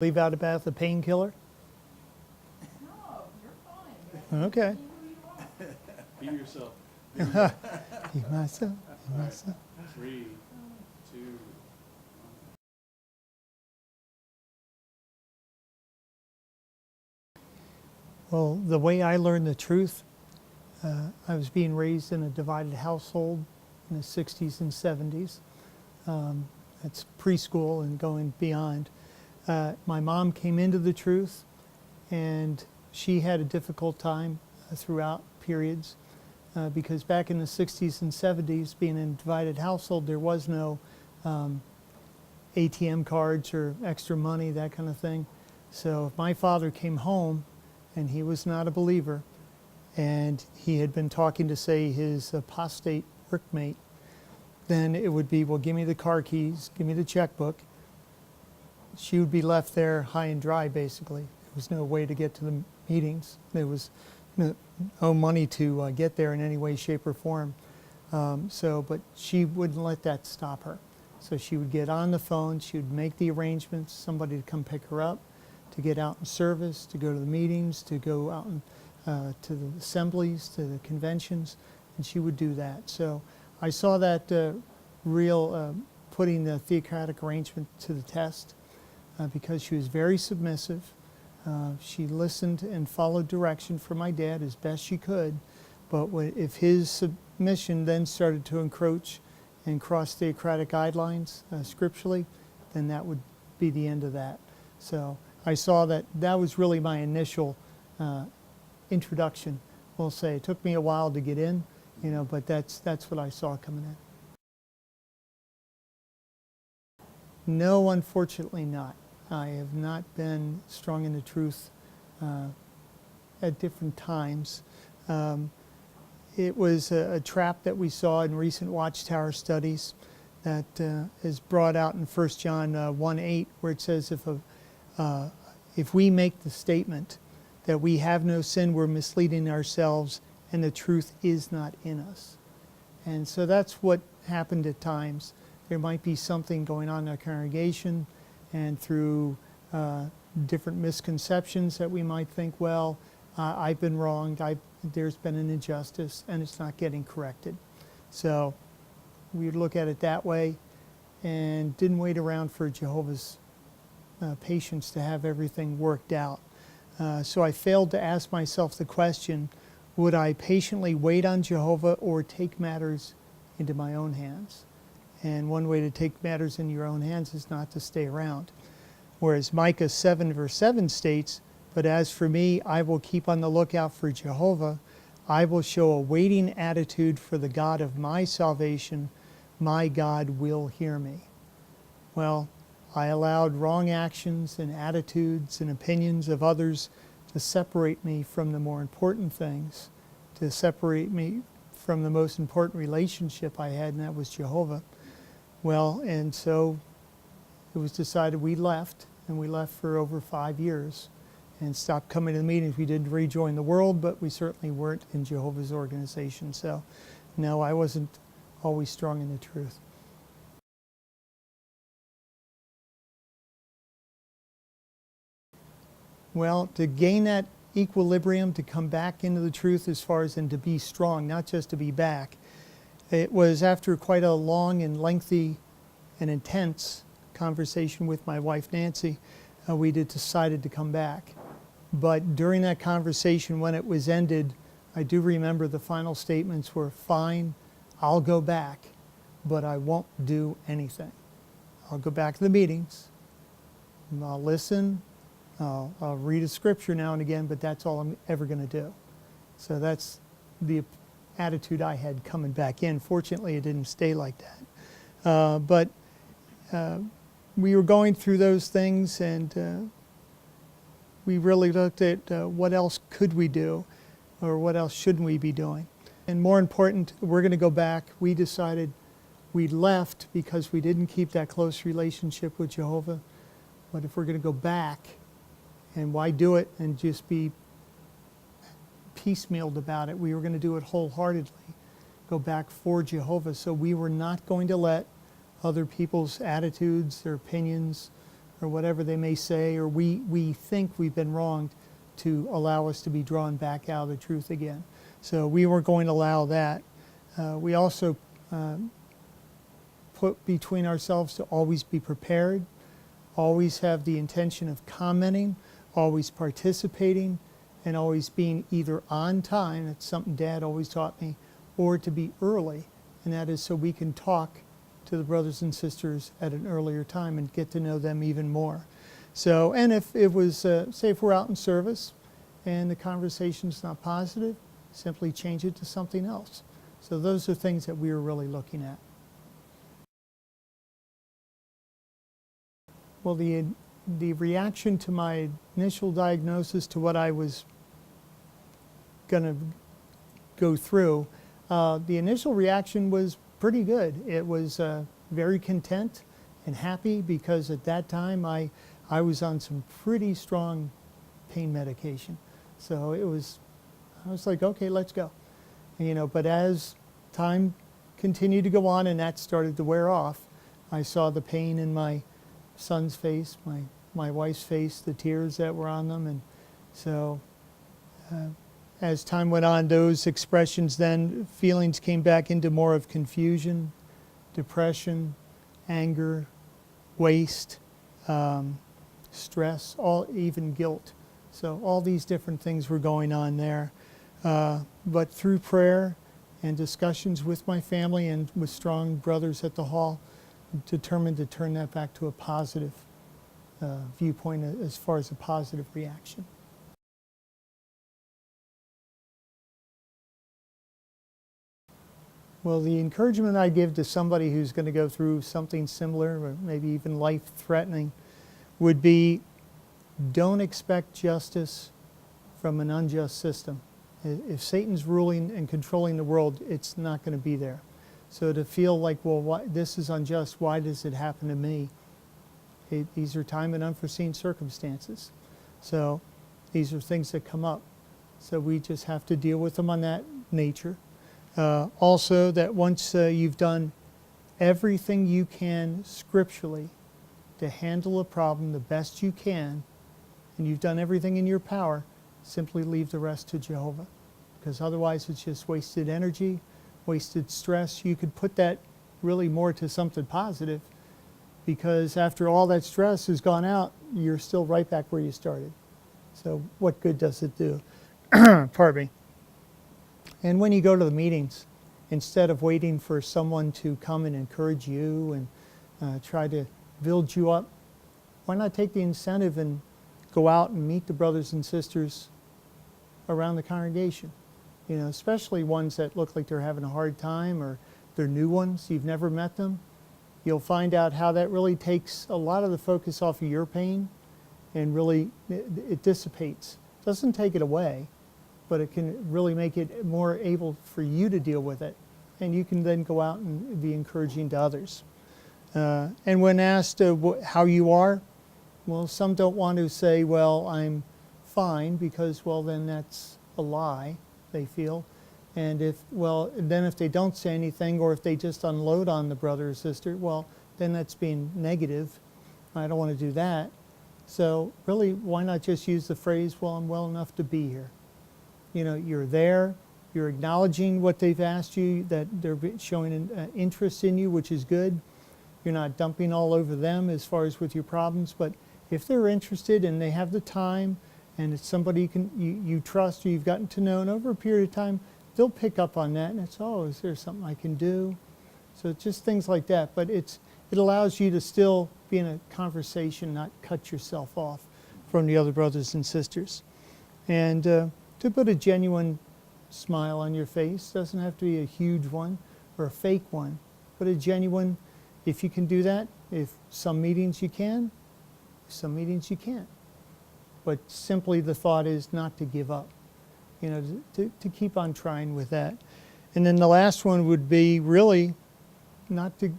Leave out about the painkiller? No, you're fine. Okay. Be who you are. Be yourself. Be myself, be myself. 3, 2. Well, the way I learned the truth, I was being raised in a divided household in the 60s and 70s. That's preschool and going beyond. My mom came into the truth, and she had a difficult time throughout periods because back in the 60s and 70s, being in a divided household, there was no ATM cards or extra money, that kind of thing. So if my father came home and he was not a believer, and he had been talking to, say, his apostate workmate, then it would be, well, give me the car keys, give me the checkbook. She would be left there high and dry, basically. There was no way to get to the meetings. There was no money to get there in any way, shape, or form. But she wouldn't let that stop her. So she would get on the phone, she would make the arrangements, somebody to come pick her up, to get out in service, to go to the meetings, to go out to the assemblies, to the conventions, and she would do that. So I saw that real putting the theocratic arrangement to the test because she was very submissive. She listened and followed direction from my dad as best she could, but if his submission then started to encroach and cross theocratic guidelines scripturally, then that would be the end of that. So I saw that that was really my initial introduction. We'll say it took me a while to get in, but that's what I saw coming in. No, unfortunately not. I have not been strong in the truth at different times. It was a trap that we saw in recent Watchtower studies that is brought out in 1 John 1:8, where it says if we make the statement that we have no sin, we're misleading ourselves, and the truth is not in us. And so that's what happened at times. There might be something going on in our congregation, and through different misconceptions that we might think, well, I've been wronged, there's been an injustice, and it's not getting corrected. So we would look at it that way and didn't wait around for Jehovah's patience to have everything worked out. So I failed to ask myself the question, would I patiently wait on Jehovah or take matters into my own hands? And one way to take matters into your own hands is not to stay around. Whereas Micah 7 verse 7 states, but as for me, I will keep on the lookout for Jehovah. I will show a waiting attitude for the God of my salvation. My God will hear me. Well, I allowed wrong actions and attitudes and opinions of others to separate me from the more important things, to separate me from the most important relationship I had, and that was Jehovah. Well, and so it was decided we left, and we left for over 5 years and stopped coming to the meetings. We did rejoin the world, but we certainly weren't in Jehovah's organization. So no, I wasn't always strong in the truth. Well, to gain that equilibrium, to come back into the truth as far as and to be strong, not just to be back, it was after quite a long and lengthy and intense conversation with my wife Nancy, we decided to come back. But during that conversation, when it was ended, I do remember the final statements were, fine, I'll go back, but I won't do anything. I'll go back to the meetings, and I'll listen, I'll read a scripture now and again, but that's all I'm ever going to do. So that's the attitude I had coming back in. Fortunately, it didn't stay like that. But we were going through those things, and we really looked at what else could we do, or what else shouldn't we be doing. And more important, we're going to go back. We decided we left because we didn't keep that close relationship with Jehovah. But if we're going to go back, and why do it and just be piecemealed about it? We were going to do it wholeheartedly, go back for Jehovah. So we were not going to let other people's attitudes, their opinions, or whatever they may say, or we think we've been wronged, to allow us to be drawn back out of the truth again. So we weren't going to allow that. We also put between ourselves to always be prepared, always have the intention of commenting, always participating, and always being either on time, that's something Dad always taught me, or to be early, and that is so we can talk to the brothers and sisters at an earlier time and get to know them even more. So, and if it was, say if we're out in service and the conversation's not positive, simply change it to something else. So those are things that we were really looking at. Well, the reaction to my initial diagnosis to what I was going to go through, the initial reaction was pretty good. It was very content and happy, because at that time I was on some pretty strong pain medication. So I was like, okay, let's go. You know, but as time continued to go on and that started to wear off, I saw the pain in my son's face, my wife's face, the tears that were on them. And so as time went on, those expressions then, feelings came back into more of confusion, depression, anger, waste, stress, even guilt. So all these different things were going on there. But through prayer and discussions with my family and with strong brothers at the hall, determined to turn that back to a positive viewpoint as far as a positive reaction. Well, the encouragement I give to somebody who's going to go through something similar, or maybe even life-threatening, would be, don't expect justice from an unjust system. If Satan's ruling and controlling the world, it's not going to be there. So to feel like, well, this is unjust, why does it happen to me? These are time and unforeseen circumstances. So these are things that come up. So we just have to deal with them on that nature. Also, that once you've done everything you can scripturally to handle a problem the best you can, and you've done everything in your power, simply leave the rest to Jehovah. Because otherwise it's just wasted energy, wasted stress. You could put that really more to something positive, because after all that stress has gone out, you're still right back where you started. So what good does it do? Pardon me. And when you go to the meetings, instead of waiting for someone to come and encourage you and try to build you up, why not take the incentive and go out and meet the brothers and sisters around the congregation? You know, especially ones that look like they're having a hard time, or they're new ones, you've never met them. You'll find out how that really takes a lot of the focus off of your pain, and really it dissipates. It doesn't take it away, but it can really make it more able for you to deal with it. And you can then go out and be encouraging to others. And when asked how you are, well, some don't want to say, well, I'm fine, because, well, then that's a lie, they feel. And then if they don't say anything, or if they just unload on the brother or sister, well, then that's being negative. I don't want to do that. So really, why not just use the phrase, well, I'm well enough to be here. You know, you're there, you're acknowledging what they've asked you, that they're showing an interest in you, which is good. You're not dumping all over them as far as with your problems, but if they're interested and they have the time, and it's somebody you trust, or you've gotten to know, and over a period of time, they'll pick up on that, and it's, oh, is there something I can do? So it's just things like that, but it allows you to still be in a conversation, not cut yourself off from the other brothers and sisters. And to put a genuine smile on your face, doesn't have to be a huge one or a fake one, but a genuine, if you can do that. If some meetings you can, some meetings you can't. But simply the thought is not to give up, you know, to keep on trying with that. And then the last one would be really not to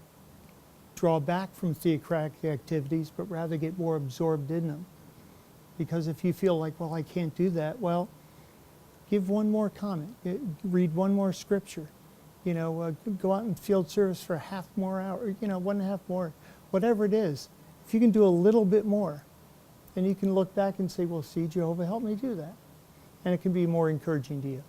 draw back from theocratic activities, but rather get more absorbed in them. Because if you feel like, well, I can't do that, well, give one more comment, read one more scripture, you know, go out and field service for a half more hour, you know, 1.5 more, whatever it is. if you can do a little bit more, then you can look back and say, well, see, Jehovah helped me do that. And it can be more encouraging to you.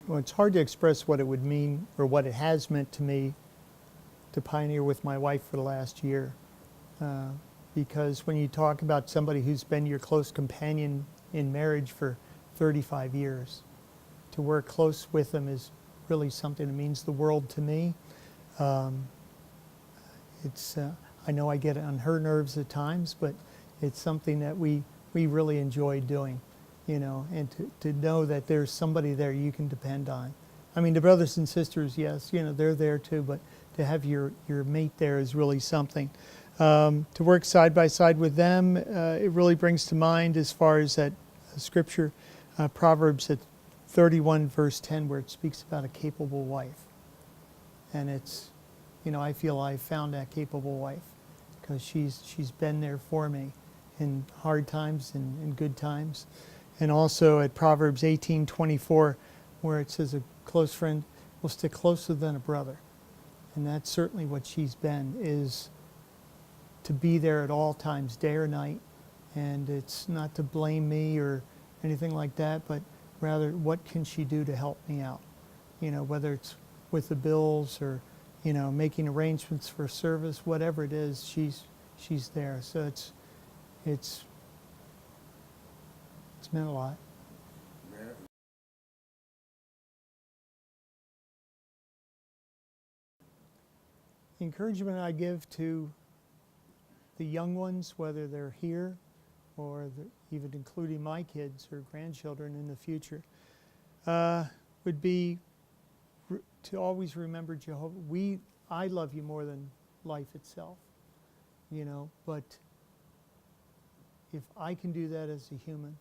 Well, it's hard to express what it would mean or what it has meant to me to pioneer with my wife for the last year. Because when you talk about somebody who's been your close companion in marriage for 35 years, to work close with them is really something that means the world to me. I know I get on her nerves at times, but it's something that we really enjoy doing, you know, and to know that there's somebody there you can depend on. I mean, the brothers and sisters, yes, you know, they're there too, but to have your mate there is really something. To work side by side with them, it really brings to mind as far as that scripture, Proverbs at 31 verse 10, where it speaks about a capable wife. And it's, you know, I feel I've found that capable wife because she's been there for me in hard times and in good times. And also at Proverbs 18:24, where it says a close friend will stick closer than a brother. And that's certainly what she's been, is to be there at all times, day or night. And it's not to blame me or anything like that, but rather what can she do to help me out? You know, whether it's with the bills or, you know, making arrangements for service, whatever it is, she's there. So it's meant a lot. The encouragement I give to the young ones, whether they're here or even including my kids or grandchildren in the future, would be to always remember Jehovah. I love you more than life itself, you know, but if I can do that as a human,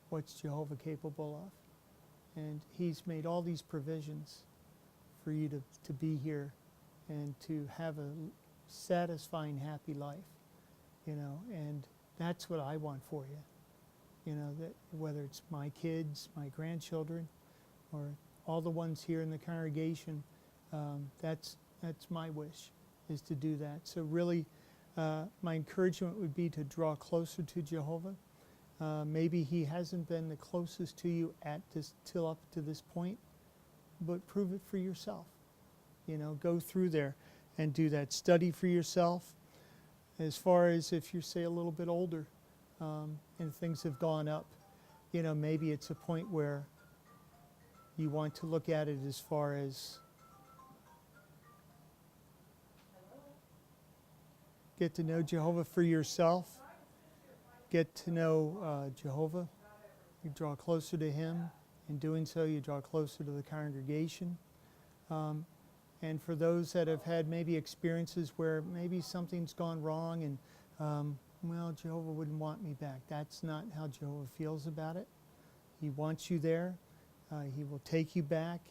what's Jehovah capable of? And he's made all these provisions for you to be here and to have a satisfying, happy life, you know, and that's what I want for you. You know, that whether it's my kids, my grandchildren, or all the ones here in the congregation, that's my wish, is to do that. So really, my encouragement would be to draw closer to Jehovah. Maybe he hasn't been the closest to you till up to this point, but prove it for yourself. You know, go through there and do that. Study for yourself. As far as if you're, say, a little bit older and things have gone up, you know, maybe it's a point where you want to look at it as far as get to know Jehovah for yourself. Get to know Jehovah. You draw closer to him. In doing so, you draw closer to the congregation. And for those that have had maybe experiences where maybe something's gone wrong and, well, Jehovah wouldn't want me back. That's not how Jehovah feels about it. He wants you there. He will take you back.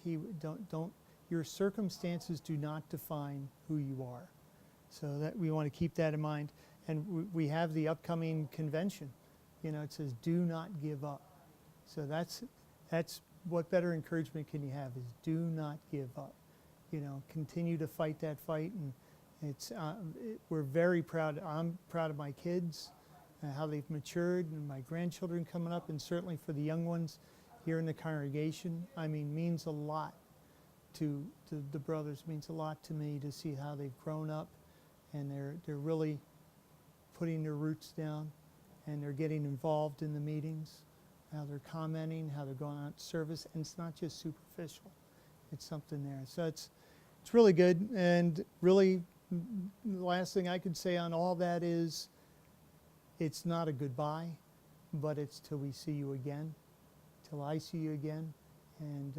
Your circumstances do not define who you are. So that we want to keep that in mind. And we have the upcoming convention. You know, it says, do not give up. So that's what better encouragement can you have, is do not give up. You know, continue to fight that fight, and we're very proud. I'm proud of my kids, how they've matured, and my grandchildren coming up, and certainly for the young ones here in the congregation. I mean, means a lot to the brothers. Means a lot to me to see how they've grown up, and they're really putting their roots down, and they're getting involved in the meetings, how they're commenting, how they're going out to service, and it's not just superficial. It's something there. So it's really good. And really, the last thing I could say on all that is, it's not a goodbye, but it's till we see you again, till I see you again. And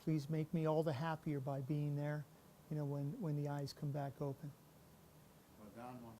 please make me all the happier by being there, you know, when the eyes come back open. Well, Don wants